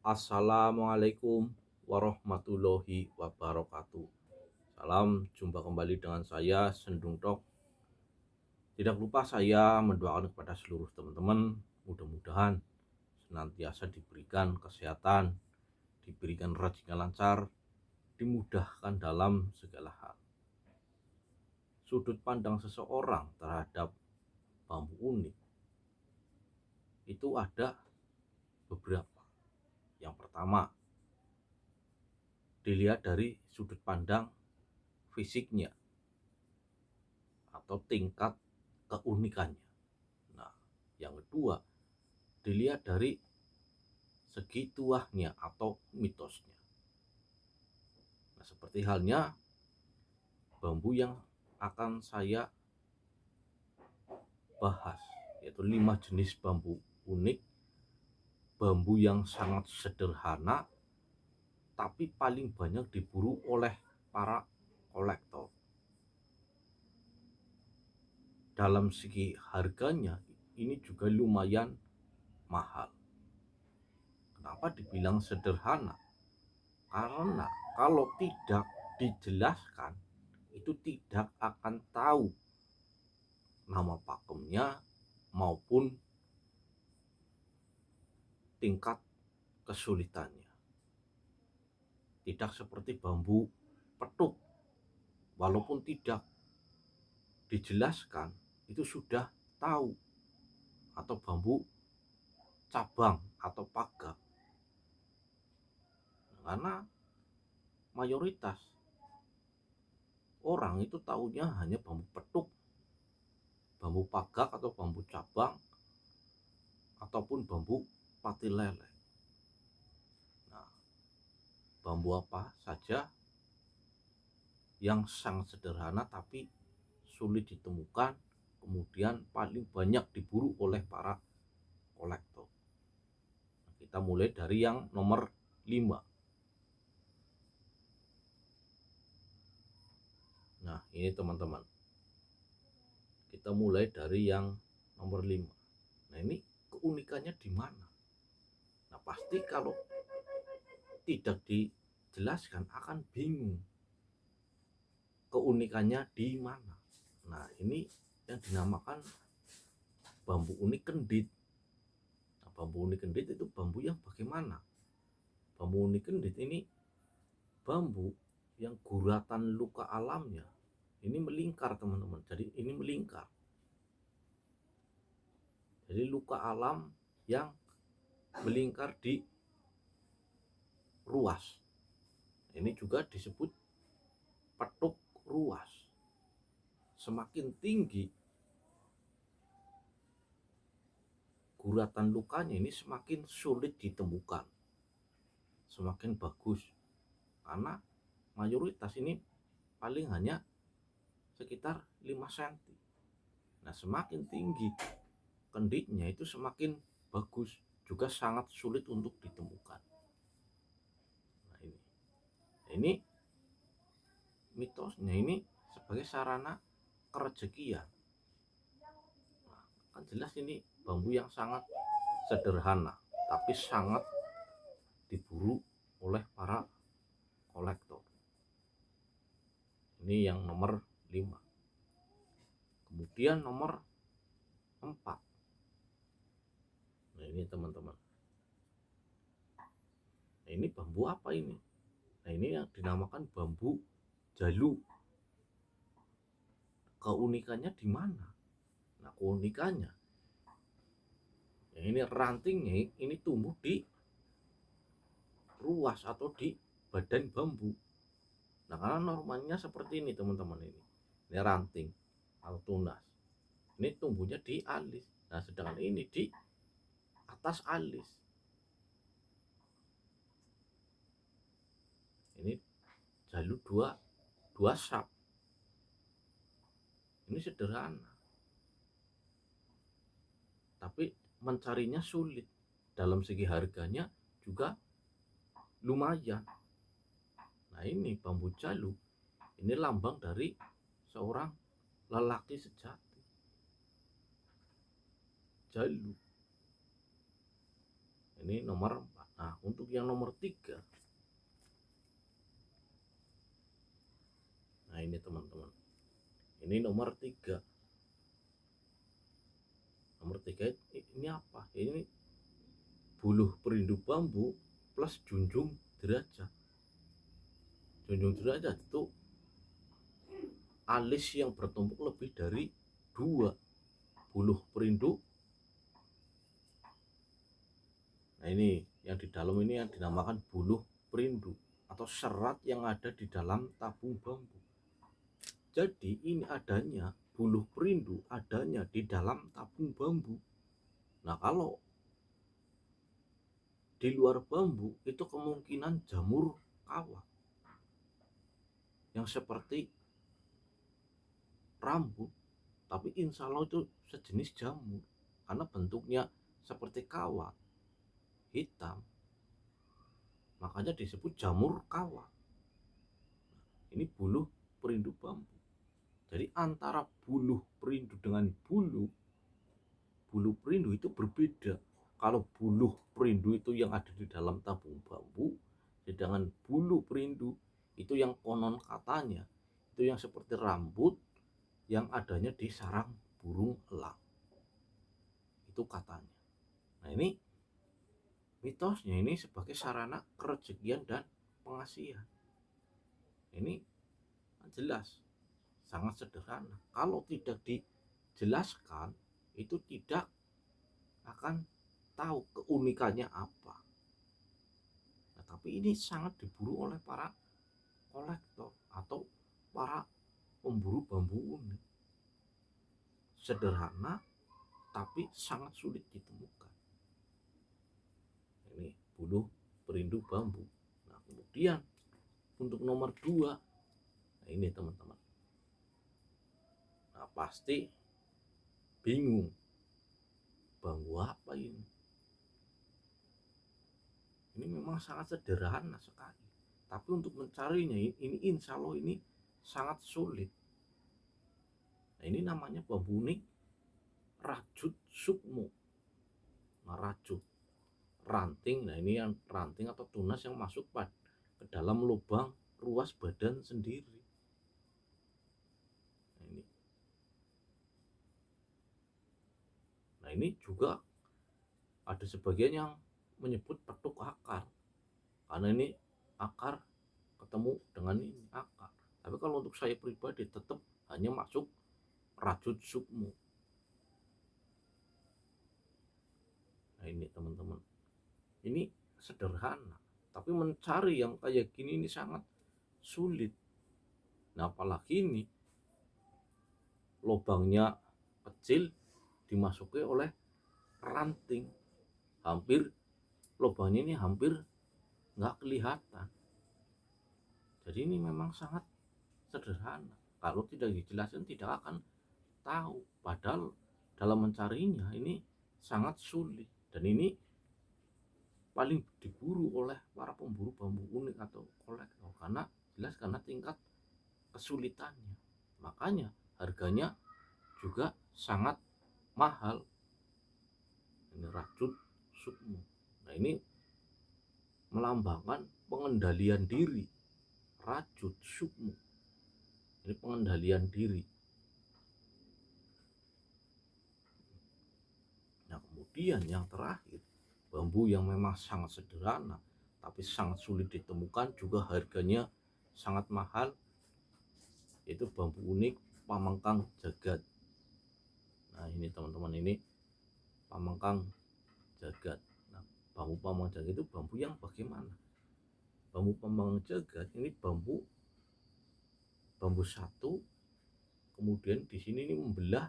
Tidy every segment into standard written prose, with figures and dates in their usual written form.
Assalamualaikum warahmatullahi wabarakatuh. Salam jumpa kembali dengan saya Sendung Tok. Tidak lupa saya mendoakan kepada seluruh teman-teman, mudah-mudahan senantiasa diberikan kesehatan, diberikan rezeki yang lancar, dimudahkan dalam segala hal. Sudut pandang seseorang terhadap bambu unik itu ada beberapa. Yang pertama, dilihat dari sudut pandang fisiknya atau tingkat keunikannya. Nah, yang kedua, dilihat dari segi tuahnya atau mitosnya. Nah, seperti halnya bambu yang akan saya bahas, yaitu 5 jenis bambu unik, bambu yang sangat sederhana tapi paling banyak diburu oleh para kolektor. Dalam segi harganya ini juga lumayan mahal. Kenapa dibilang sederhana? Karena kalau tidak dijelaskan itu tidak akan tahu nama pakemnya maupun tingkat kesulitannya. Tidak seperti bambu petuk, walaupun tidak dijelaskan itu sudah tahu, atau bambu cabang atau paga. Karena mayoritas orang itu tahunya hanya bambu petuk, bambu pagak atau bambu cabang, ataupun bambu pati lele. Nah, bambu apa saja yang sangat sederhana tapi sulit ditemukan, kemudian paling banyak diburu oleh para kolektor. Kita mulai dari yang nomor 5. Nah, ini teman-teman, kita mulai dari yang nomor 5. Nah, ini keunikannya di mana? Nah, pasti kalau tidak dijelaskan akan bingung keunikannya di mana. Nah, ini yang dinamakan bambu unik kendit. Nah, bambu unik kendit itu bambu yang bagaimana? Bambu unik kendit ini bambu yang guratan luka alamnya ini melingkar, teman-teman. Jadi ini melingkar. Jadi luka alam yang melingkar di ruas. Ini juga disebut petuk ruas. Semakin tinggi guratan lukanya ini semakin sulit ditemukan, semakin bagus, karena mayoritas ini paling hanya sekitar 5 cm. Nah, semakin tinggi kenditnya itu semakin bagus, juga sangat sulit untuk ditemukan. Nah, ini mitosnya ini sebagai sarana kerejekian. Nah, kan jelas ini bambu yang sangat sederhana tapi sangat diburu oleh para kolektor. Ini yang nomor 5. Kemudian nomor 4. Nah, ini teman-teman. Nah, ini bambu apa ini? Nah, ini yang dinamakan bambu jalu. Keunikannya di mana? Nah, keunikannya ya ini rantingnya ini tumbuh di ruas atau di badan bambu. Nah, karena normalnya seperti ini, teman-teman, ini ranting atau tunas. Ini tumbuhnya di alis. Nah, sedangkan ini di atas alis. Ini jalur dua sap. Ini sederhana, tapi mencarinya sulit. Dalam segi harganya juga lumayan. Nah, ini bambu jalu. Ini lambang dari seorang lelaki sejati. Jalu. Ini nomor 4. Nah, untuk yang nomor 3, nah ini teman-teman, ini nomor 3. Nomor 3 ini apa? Ini buluh perindu bambu plus junjung derajat. Junjung derajat itu alis yang bertumpuk lebih dari 2 buluh perindu. Nah, ini yang di dalam ini yang dinamakan buluh perindu atau serat yang ada di dalam tabung bambu. Jadi ini adanya buluh perindu adanya di dalam tabung bambu. Nah, kalau di luar bambu itu kemungkinan jamur kawat yang seperti rambut, tapi insya Allah itu sejenis jamur karena bentuknya seperti kawat hitam, makanya disebut jamur kawat. Ini buluh perindu bambu. Jadi antara buluh perindu dengan buluh perindu itu berbeda. Kalau buluh perindu itu yang ada di dalam tabung bambu, sedangkan buluh perindu itu yang konon katanya itu yang seperti rambut yang adanya di sarang burung elang. Itu katanya. Nah, ini mitosnya ini sebagai sarana kerejekian dan pengasihan. Ini jelas sangat sederhana. Kalau tidak dijelaskan itu tidak akan tahu keunikannya apa. Nah, tapi ini sangat diburu oleh para kolektor atau para pemburu bambu unik. Sederhana tapi sangat sulit ditemukan. Ini buluh perindu bambu. Nah, kemudian untuk nomor 2, nah ini teman-teman. Nah, pasti bingung, bambu apa ini? Ini memang sangat sederhana sekali, tapi untuk mencarinya ini insya Allah ini sangat sulit. Nah, ini namanya bambu unik rajut sukmo. Nah, rajut ranting. Nah, ini yang ranting atau tunas yang masuk ke dalam lubang ruas badan sendiri. Nah, ini juga ada sebagian yang menyebut petuk akar karena ini akar ketemu dengan ini akar. Tapi kalau untuk saya pribadi tetap hanya masuk rajut sukmo. Nah, ini teman-teman, ini sederhana tapi mencari yang kayak gini ini sangat sulit. Nah, apalagi ini lubangnya kecil dimasuki oleh ranting, hampir lubangnya ini hampir nggak kelihatan. Jadi ini memang sangat sederhana. Kalau tidak dijelaskan tidak akan tahu. Padahal dalam mencarinya ini sangat sulit. Dan ini paling diburu oleh para pemburu bambu unik atau kolektor karena jelas karena tingkat kesulitannya. Makanya harganya juga sangat mahal. Ini rajut sukmo. Nah, ini melambangkan pengendalian diri. Rajut sukmo ini pengendalian diri. Nah, kemudian yang terakhir, bambu yang memang sangat sederhana tapi sangat sulit ditemukan juga harganya sangat mahal, yaitu bambu unik Pamengkang Jagat. Nah, ini teman-teman, ini Pamengkang Jagat. Nah, bambu Pamengkang Jagat itu bambu yang bagaimana? Bambu Pamengkang Jagat ini bambu satu, kemudian di sini ini membelah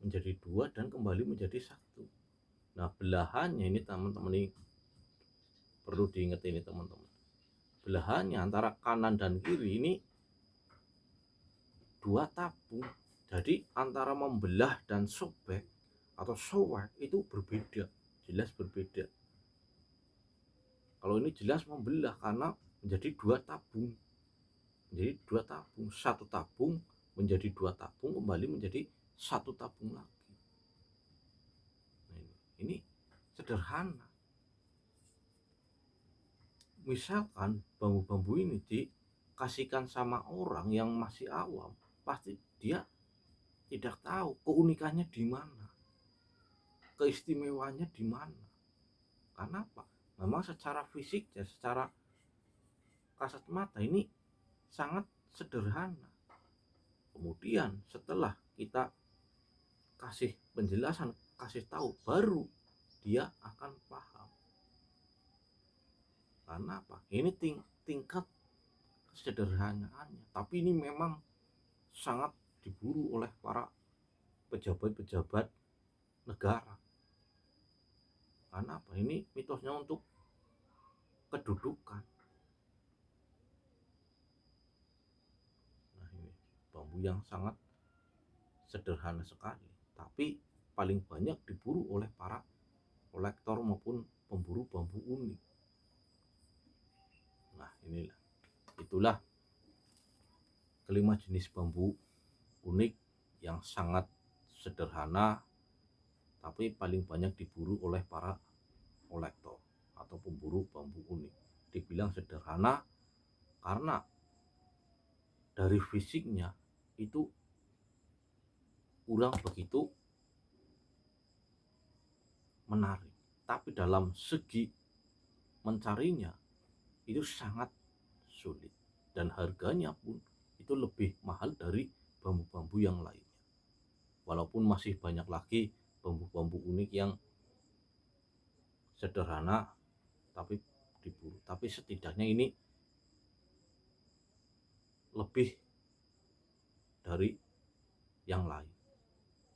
menjadi 2 dan kembali menjadi 1. Nah, belahannya ini teman-teman, ini perlu diingat ini teman-teman. Belahannya antara kanan dan kiri ini 2 tabung. Jadi antara membelah dan sobek atau sowek itu berbeda, jelas berbeda. Kalau ini jelas membelah karena menjadi 2 tabung. Jadi 2 tabung, 1 tabung menjadi 2 tabung kembali menjadi 1 tabung lagi. Nah, ini sederhana misalkan bambu-bambu ini dikasihkan sama orang yang masih awam, pasti dia tidak tahu keunikannya di mana, keistimewaannya di mana. Karena apa? Memang secara fisik dan secara kasat mata ini sangat sederhana. Kemudian setelah kita kasih penjelasan, kasih tahu, baru dia akan paham. Karena apa? Ini tingkat kesederhanaannya. Tapi ini memang sangat diburu oleh para pejabat-pejabat negara. Karena apa? Ini mitosnya untuk kedudukan. Nah, ini bambu yang sangat sederhana sekali, tapi paling banyak diburu oleh para kolektor maupun pemburu bambu unik. Nah, itulah kelima jenis bambu unik yang sangat sederhana tapi paling banyak diburu oleh para kolektor atau pemburu bambu unik. Dibilang sederhana karena dari fisiknya itu kurang begitu menarik, tapi dalam segi mencarinya itu sangat sulit dan harganya pun itu lebih mahal dari bambu-bambu yang lainnya. Walaupun masih banyak lagi bambu-bambu unik yang sederhana tapi diburu, tapi setidaknya ini lebih dari yang lain.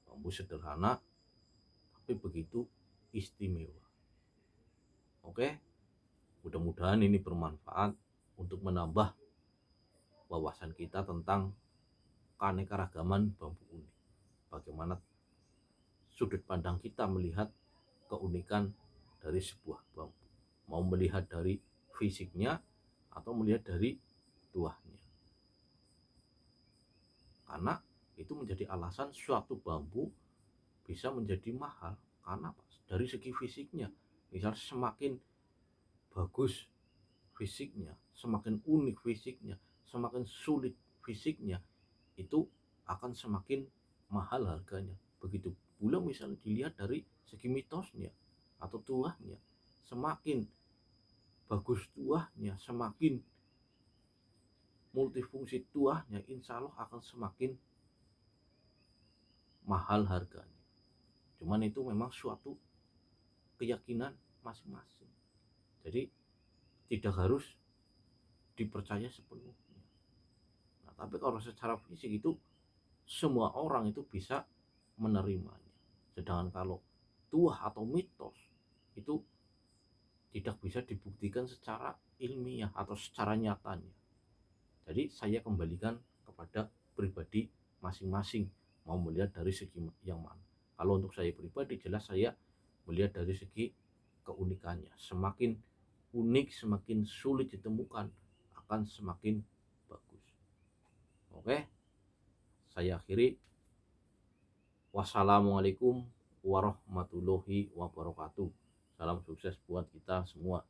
Bambu sederhana tapi begitu istimewa. Oke, mudah-mudahan ini bermanfaat untuk menambah wawasan kita tentang keanekaragaman bambu unik. Bagaimana sudut pandang kita melihat keunikan dari sebuah bambu. Mau melihat dari fisiknya atau melihat dari tuahnya. Karena itu menjadi alasan suatu bambu bisa menjadi mahal. Karena dari segi fisiknya, misal semakin bagus fisiknya, semakin unik fisiknya, semakin sulit fisiknya, itu akan semakin mahal harganya. Begitu pula misalnya dilihat dari segi mitosnya atau tuahnya, semakin bagus tuahnya, semakin multifungsi tuahnya, insya Allah akan semakin mahal harganya. Cuman itu memang suatu keyakinan masing-masing. Jadi tidak harus dipercaya sepenuhnya. Nah, tapi kalau secara fisik itu semua orang itu bisa menerimanya. Sedangkan kalau tuah atau mitos itu tidak bisa dibuktikan secara ilmiah atau secara nyatanya. Jadi saya kembalikan kepada pribadi masing-masing mau melihat dari segi yang mana. Kalau untuk saya pribadi jelas saya melihat dari segi keunikannya. Semakin unik, semakin sulit ditemukan akan semakin bagus. Oke, saya akhiri. Wassalamualaikum warahmatullahi wabarakatuh. Salam sukses buat kita semua.